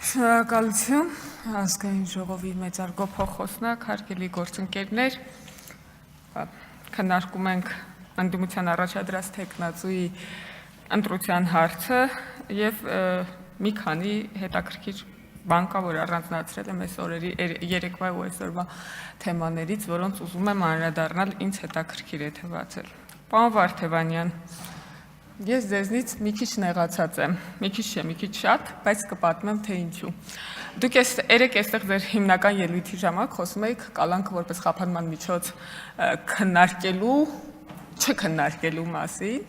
Շնորհակալություն ազգային ժողովի մեծարգո փոխոսնակ, հարգելի գործընկերներ, քննարկում ենք ընդդիմության առաջադրած թեկնածուի ընտրության հարցը եւ մի քանի հետաքրքիր բան կա, որ առանձնացրել եմ այս օրերի երեկվա ու այսօրվա թեմաներից, որոնց ուզում եմ անդրադառնալ, ինձ հետաքրքիր է թվացել։ Պարոն Վարդևանյան, ես ձեզնից մի քիչ նեղացած եմ, մի քիչ շատ, բայց կպատմեմ, թե ինչու։ Դուք երեք այստեղ ձեր հիմնական ելույթի ժամանակ խոսում եք կալանքը որպես խափանման միջոց չքննարկելու մասին։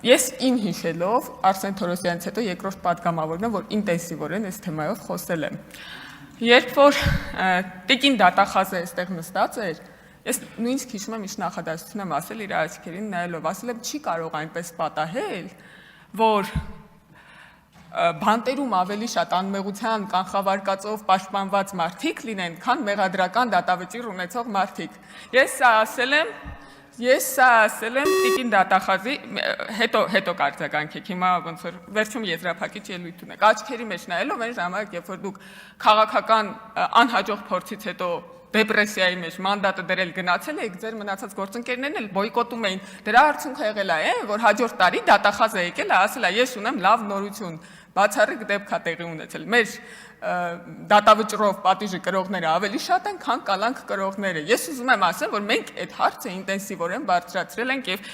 Ես իմ հիշելով Արսեն Թորոսյանից հետո երկրորդ պատգամավորն եմ, որ ինտենսիվորեն այս թեմայով խոսել եմ։ Երբ որ տիկին դատախազը այստեղ նստած էր, ես նույնիսկ հիշում եմ ինչ նախադասություն եմ ասել իր աչքերին նայելով, ասել եմ չի կարող այնպես պատահել, որ բանտերում ավելի շատ անմեղության կանխավարկածով պաշտպանված մարդիկ լինեն, քան մեղադրական դատավճիռ ունեցող մարդիկ։ Ես սա ասել եմ տիկին դատախազի, հետո կարձագանքեք, հիմա ոնց որ վերջում եզրափակիչ ելույթ ունեք, աչքերի մեջ նայելով այն ժամանակ, երբ որ դուք քաղաքական անհաջող փորձից հետո դեպրեսիայի մեջ մանդատը դրել գնացել եք, ձեր մնացած գործընկերներն էլ բոյկոտում էին, դրա արդյունքը եղել է, որ հաջորդ տարի դատախազը եկել է, ասել է, ես ունեմ լավ նորություն, բացառիկ դեպք է տեղի ունեցել։ Մեր դատավճռով պատիժը կրողները ավելի շատ են, քան կալանք կրողները։ Ես ուզում եմ ասեմ, որ մենք այդ հարցը ինտենսիվորեն բարձրացրել ենք եւ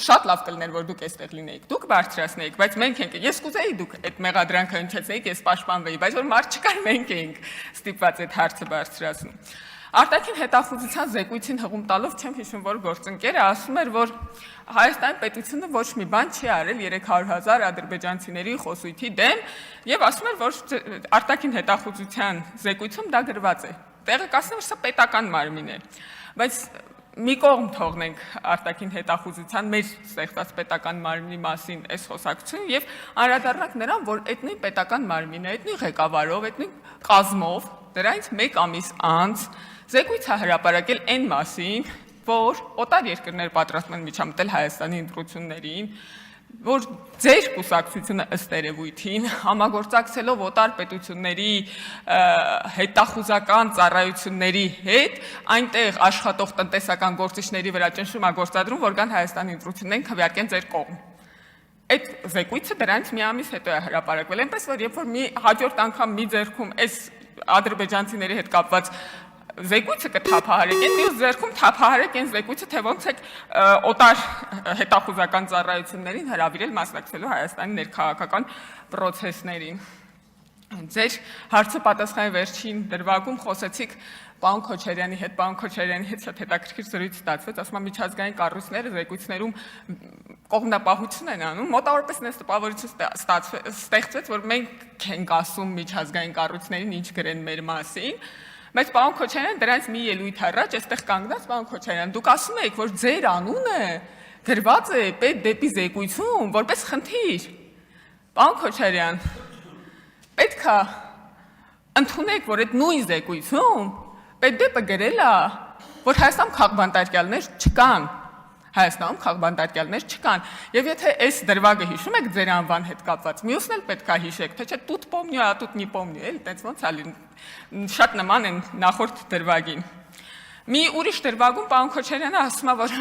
շատ լավ կլիներ, որ դուք այստեղ լինեիք։ Դուք բարձրացնեիք, բայց մենք ենք, ես կուզեի դուք այդ մեղադրանքը հնչեցնեիք, ես պաշտպանվեի, բայց որ մարդ չկար, մենք էինք ստիպված այդ հարցը բարձրացնում։ Արտաքին հետախուզության զեկույցին հղում տալով չեմ հիշում, որ գործընկերը ասում էր, որ Հայաստանի պետությունը ոչ մի բան չի արել 300,000 ադրբեջանցիների խոսույթի դեմ եւ ասում էր, որ արտաքին հետախուզության զեկույցում դա գրված է։ Տեղեկացնում որ սա պետական մարմին է։ Բայց մի կողմ թողնենք արտաքին հետախուզության մեր ստեղծած պետական մարմնի մասին այս խոսակցությունը եւ անդրադառնանք նրան, որ այդ նույն պետական մարմինը, այդ նույն ղեկավարով, այդ նույն կազմով դրանից մեկ ամիս անց զեկույց է հրապարակել այն մասին, որ օտար երկրներ պատրաստում են միջամտել Հայաստանի ընտրություններին, որ ձեր կուսակցությունը ըստ երևույթին համագործակցելով օտար պետությունների հետախուզական ծառայությունների հետ այնտեղ աշխատող տնտեսական գործիչների վրա ճնշում է գործադրում, որ կան Հայաստանի ընտրություններին քվեարկեն ձեր կողմ։ Այդ զեկույցը դրանից մի ամիս հետո է հրապարակվել, այնպես որ երբ որ մի հաջորդ անգամ մի ձեռքում այս ադրբեջանցիների հետ կապված զեկույցը կթափահարեք, մյուս ձեռքում թափահարեք այն զեկույցը, թե ոնց եք օտար հետախուզական ծառայություններին հրավիրել մասնակցելու Հայաստանի ներքաղաքական պրոցեսներին։ Ձեր հարցը պատասխանի վերջին դրվագում խոսեցիք պարոն Քոչարյանի հետ շատ հետաքրքիր զրույց ստացվեց, ասում եմ միջազգային կառույցները զեկույցներում կողմնապահություն են անում, մոտավորապես նույն տպավորություն ստեղծվեց, որ մենք ենք ասում միջազգային կառույցներին ինչ գրեն մեր մասին, բայց պարոն Քոչարյան դրանից մի ելույթ առաջ այստեղ կանգնած պարոն Քոչարյան, դուք ասում եք, որ ձեր անունը գրված է պետ դեպի զեկույցում որպես խնդիր։ Պարոն Քոչարյան, պետք է ընդունեք, որ այդ նույն զեկույցում պետդեպը գրել է, որ Հայաստանում քաղբանտարկյալներ չկան, եւ եթե այս դրվագը հիշում եք ձեր անվան հետ կապված, մյուսն էլ պետք է հիշեք, թե չէ тут помню, а тут не помню, էլ այդպես ոնց ալի շատ նման են նախորդ դրվագին։ Մի ուրիշ դրվագում պարոն Քոչարյանը ասում է, որ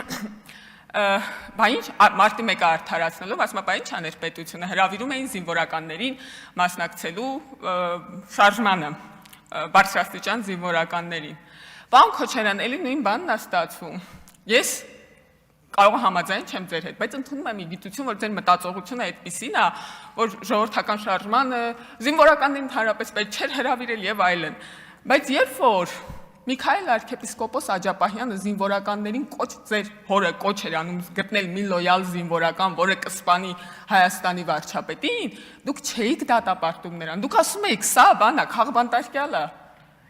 մարտի 1-ը արդարացնելով, ասում է, բա ինչ աներ պետությունը, հրավիրում էին զինվորականներին մասնակցելու շարժմանը, բարձրաստիճան զինվորականներին։ Պարոն Քոչարյան, էլի նույն բանն է ստացվում։ Ես կարող համաձայն չեմ ձեր հետ, բայց ընդունում եմ իգիտություն, որ ձեր մտածողությունը այդպիսին է, որ ժողովրդական շարժմանը զինվորականներին ընդհանրապես պետք չէր հրավիրել եւ այլն։ Բայց երբ որ Միքայել arczepiskopos Աջապահյանը զինվորականներին ձեր հորը կոչ էր անում գտնել մի լոյալ զինվորական, որը կսպանի Հայաստանի վարչապետին, դուք չէիք դատապարտում նրան։ Դուք ասում եք, սա բան է, քաղբանտարկյալ է։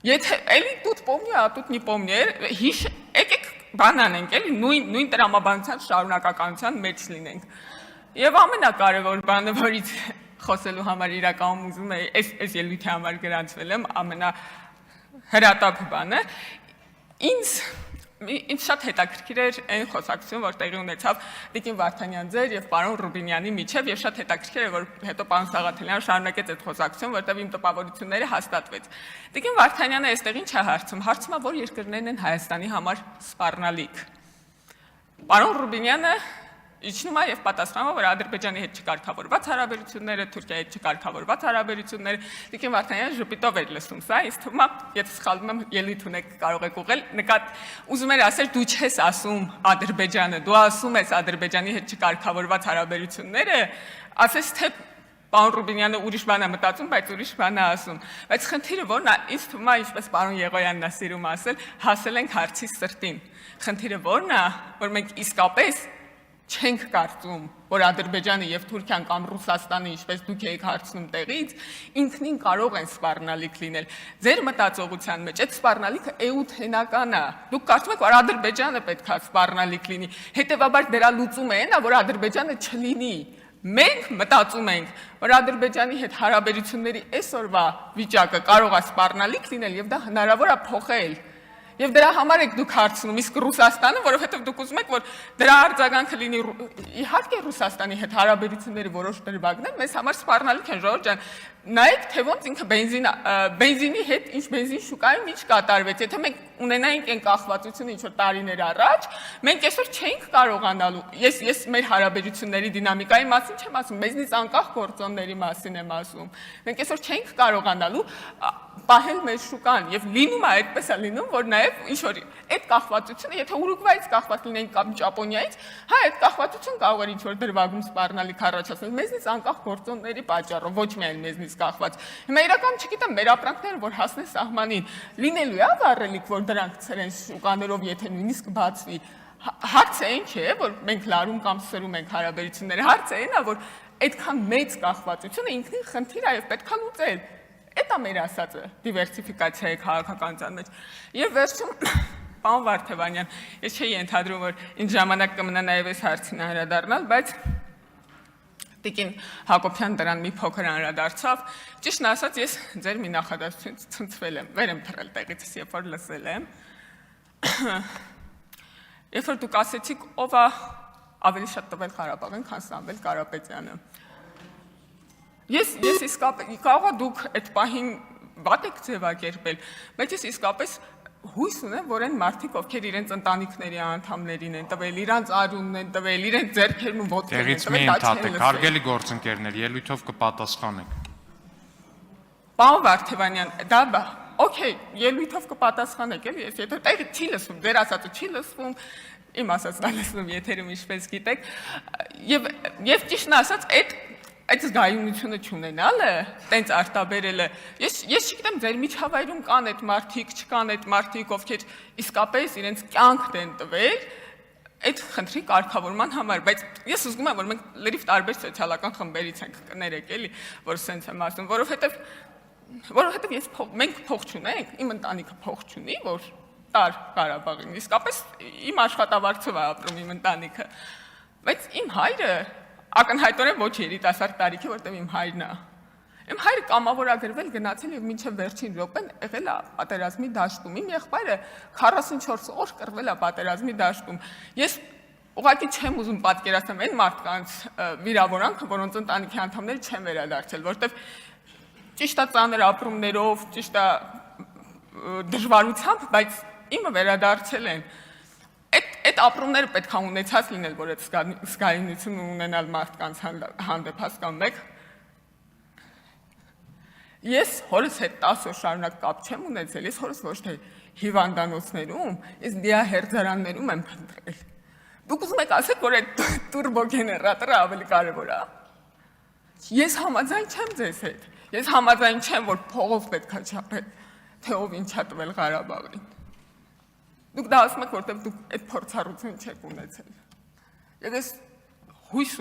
Եթե էլի тут помню, а тут не помню, եկեք բան անենք, էլի նույն տրամաբանության շարունակականության մեջ լինենք։ Եվ ամենակարևոր բանը, որից խոսելու համար իրականում ուզում եմ, այս ելույթի համար գրանցվել եմ, ամենահրատապ բանը, ինձ Ինձ շատ հետաքրքիր էր այն խոսակցությունը, որ տեղի ունեցավ Տիկին Վարդանյան ձեր եւ պարոն Ռուբինյանի միջև եւ շատ հետաքրքիր է, որ հետո պարոն Սաղաթելյանը շարունակեց այդ խոսակցությունը, որտեղ իմ տպավորությունները հաստատվեց։ Տիկին Վարդանյանը այստեղ ինչ է հարցում։ Հարցում է, որ երկրներն են Հայաստանի համար սպառնալիք։ Պարոն Ռուբինյանը իջնում է եւ պատասխանում է, որ Ադրբեջանի հետ չկարգավորված հարաբերությունները, Թուրքիայի հետ չկարգավորված հարաբերությունները, Տիկին Վարդանյանը ժպիտով էր լսում սա, ինձ թվում է, եթե սխալվում եմ, ելույթ ունեք, կարող եք ուղղել, ուզում էր ասել, դու չես ասում Ադրբեջանը, դու ասում ես Ադրբեջանի հետ չկարգավորված հարաբերությունները, ասես թե պարոն Ռուբինյանը ուրիշ բան է մտածում, բայց ուրիշ բան է ասում։ Բայց խնդիրը որն է, ինձ թվում է, ինչպես պարոն Եղոյանն է սիրում ասել, հասել ենք հարցի սրտին։ Խնդիրը որն է, որ մենք իսկապես չենք կարծում, որ Ադրբեջանը եւ Թուրքիան կամ Ռուսաստանը, ինչպես դուք եք հարցնում տեղից, ինքնին կարող են սպառնալիք լինել։ Ձեր մտածողության մեջ այդ սպառնալիքը էութենական է։ Դուք կարծում եք, որ Ադրբեջանը պետք է սպառնալիք լինի։ Հետևաբար դրա լուծումը այն է, որ Ադրբեջանը չլինի։ Մենք մտածում ենք, որ Ադրբեջանի հետ հարաբերությունների այսօրվա վիճակը կարող է սպառնալիք լինել եւ դա հնարավոր է փոխել։ Եվ դրա համար եք դուք հարցնում, իսկ Ռուսաստանը, որովհետև դուք ուզում եք, որ դրա արձագանքը լինի, իհարկե Ռուսաստանի հետ հարաբերությունների որոշ դրվագներ մեզ համար սպառնալիք են, ժողովուրդ ջան, նայեք, թե ոնց ինքը բենզինի հետ ինչ բենզին շուկայում ինչ կատարվեց, եթե մենք ունենայինք այն կախվածությունը ինչ-որ տարիներ առաջ, մենք այսօր չէինք կարողանալու, ես մեր հարաբերությունների դինամիկայի մասին չեմ ասում, մեզնից անկախ գործոնների մասին եմ ասում, մենք այսօր չէինք կարողանալու պահել մեր շուկան եւ լինում է այդպես է լինում, որ նաեւ ինչ որ այդ կախվածությունը, եթե Ուրուգվայից կախված լինենք կամ Ճապոնիայից, հա այդ կախվածություն կարող է ինչ որ դրվագում սպառնալիք առաջացնել մեզնից անկախ գործոնների պատճառով, ոչ միայն մեզնից կախված։ Հիմա իրական չգիտեմ, մեր ապրանքները որ հասնեն սահմանին, լինելու է վառելիք, որ դրանք ցրեն շուկաներով, եթե նույնիսկ բացվի։ Հարցը այն չէ, որ մենք լարում կամ սրում ենք հարաբերությունները, հարցը այն է, որ այդքան մեծ կախվածությունը ինքնին խնդիր է եւ պետք է լուծել։ Դա մեր ասածը դիվերսիֆիկացիայի քաղաքականության մեջ։ Եվ վերջում պարոն Վարդանյան, ես չէի ենթադրում, որ ինձ ժամանակ կմնա նաև այս հարցին անդրադառնալ, բայց Տիկին Հակոբյան դրան մի փոքր անդրադարձավ։ Ճիշտն ասած, ես ձեր մի նախադասությունից ցնցվել եմ, վեր եմ թռել տեղից, երբ որ լսել եմ։ Երբ որ դուք ասեցիք, ով է ավելի շատ տվել Ղարաբաղին, քան Սամվել Կարապետյանը։ Ես իսկապես կարող է դուք այդ պահին վատ եք ձևակերպել, բայց ես իսկապես հույս ունեմ, որ այն մարդիկ, ովքեր իրենց ընտանիքների անդամներին են տվել, իրանց արյունն են տվել, իրենց ձեռքերն ու ոտքերն են տվել, դա չէ։ Հարգելի գործընկերներ, ելույթով կպատասխանեք։ Պարոն Վարդանյան, դա օքեյ, ելույթով կպատասխանեք, էլի, ես եթե տեղը չի լսվում, ձեր ասածը չի լսվում, իմ ասածն է լսվում եթերում ինչպես գիտեք, եւ ճիշտն ասած, այդ զգայունությունը չունենալը, տենց արտաբերելը, ես չգիտեմ, ձեր միջավայրում կան այդ մարդիկ, չկան այդ մարդիկ, ովքեր իսկապես իրենց կյանքն են տվել, այդ խնդրի կարգավորման համար, բայց ես ուզում եմ, որ մենք լրիվ տարբեր սոցիալական խմբերից ենք կներեք, էլի, որ սենց եմ ասում, որովհետև մենք փող չունենք, իմ ընտանիքը փող չունի, որ տար Ղարաբաղին, իսկապես իմ աշխատավարձով է ապրում իմ ընտանիքը, բայց իմ հայրը ակնհայտորեն ոչ երիտասարդ տարիքի, որտեղ իմ հայրն է։ Իմ հայրը կամավորագրվել գնացել եւ մինչեւ վերջին րոպեն եղել է պատերազմի դաշտում։ Իմ եղբայրը 44 օր կռվել է պատերազմի դաշտում։ Ես ուղղակի չեմ ուզում պատկերացնել այն մարդկանց վիրավորանքը, որոնց ընտանիքի անդամները չեն վերադարձել, որտեղ ճիշտ է ծանր ապրումներով, ճիշտ է դժվարությամբ, բայց իմը վերադարձել են։ Այդ ապրումները պետք է ունեցած լինել, որ այդ զգայունությունը ունենալ մարդկանց հանդեպ հասկանում եք։ Ես հորս հետ 10 օր շարունակ կապ չեմ ունեցել, ես հորս ոչ թե հիվանդանոցներում, ես դիահերձարաններում եմ փնտրել։ Դուք ուզում եք ասեք, որ այդ տուրբոգեներատորը ավելի կարևոր է։ Ես համաձայն չեմ ձեզ հետ։ Ես համաձայն չեմ, որ փողով պետք է չափել, թե ով ինչ է տվել Ղարաբաղին։ Դուք դա ասում եք, որտեղ դուք այդ փորձառություն չեք ունեցել։ Եվ ես հույս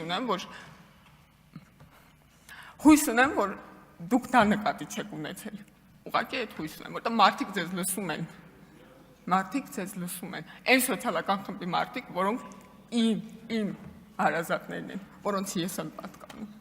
ունեմ, որ դուք դա նկատի չեք ունեցել։ Ուղղակի այդ հույս ունեմ, որտեղ մարդիկ ձեզ լսում են։ Այն սոցիալական խմբի մարդիկ, որոնք իմ հարազատներն են, որոնց ես եմ պատկանում։